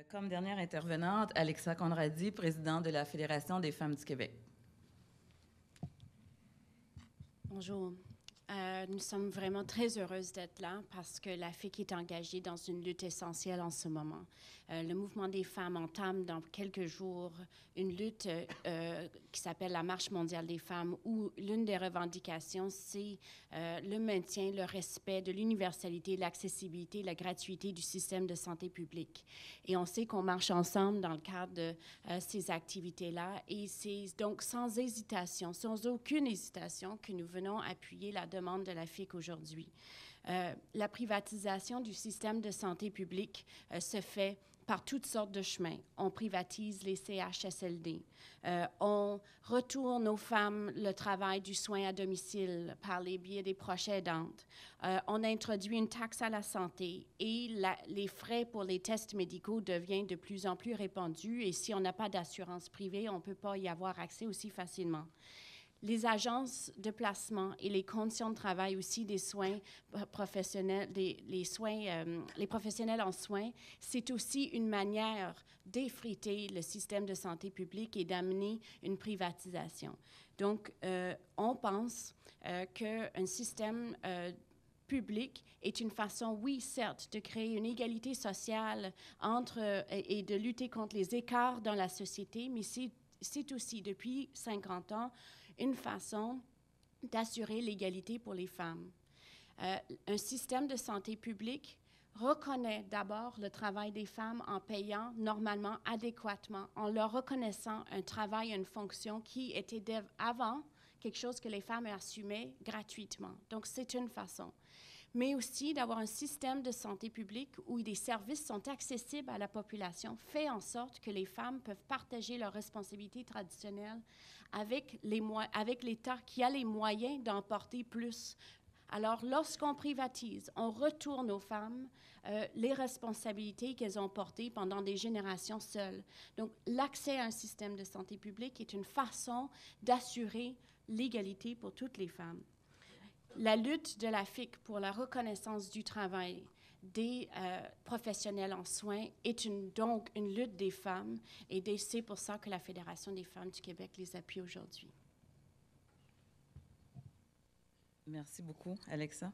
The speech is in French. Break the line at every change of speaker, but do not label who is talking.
Comme dernière intervenante, Alexa Conradi, présidente de la Fédération des femmes du Québec.
Bonjour. Nous sommes vraiment très heureuses d'être là parce que la FIC est engagée dans une lutte essentielle en ce moment. Le mouvement des femmes entame dans quelques jours une lutte qui s'appelle la Marche mondiale des femmes, où l'une des revendications, c'est le maintien, le respect de l'universalité, l'accessibilité, la gratuité du système de santé publique. Et on sait qu'on marche ensemble dans le cadre de ces activités-là. Et c'est donc sans hésitation, sans aucune hésitation, que nous venons appuyer la demande de la FIC aujourd'hui. La privatisation du système de santé publique se fait par toutes sortes de chemins. On privatise les CHSLD. On retourne aux femmes le travail du soin à domicile par les biais des proches aidantes. On introduit une taxe à la santé et les frais pour les tests médicaux deviennent de plus en plus répandus, et si on n'a pas d'assurance privée, on ne peut pas y avoir accès aussi facilement. Les agences de placement et les conditions de travail aussi des soins professionnels, les professionnels en soins, c'est aussi une manière d'effriter le système de santé publique et d'amener une privatisation. Donc, on pense qu'un système public est une façon, oui, certes, de créer une égalité sociale et de lutter contre les écarts dans la société, mais c'est aussi, depuis 50 ans, une façon d'assurer l'égalité pour les femmes. Un système de santé publique reconnaît d'abord le travail des femmes en payant normalement, adéquatement, en leur reconnaissant un travail, une fonction qui était avant quelque chose que les femmes assumaient gratuitement. Donc, c'est une façon. Mais aussi d'avoir un système de santé publique où des services sont accessibles à la population, fait en sorte que les femmes peuvent partager leurs responsabilités traditionnelles avec l'État qui a les moyens d'en porter plus. Alors, lorsqu'on privatise, on retourne aux femmes les responsabilités qu'elles ont portées pendant des générations seules. Donc, l'accès à un système de santé publique est une façon d'assurer l'égalité pour toutes les femmes. La lutte de la FIC pour la reconnaissance du travail des professionnels en soins est donc une lutte des femmes, et c'est pour ça que la Fédération des femmes du Québec les appuie aujourd'hui.
Merci beaucoup, Alexa.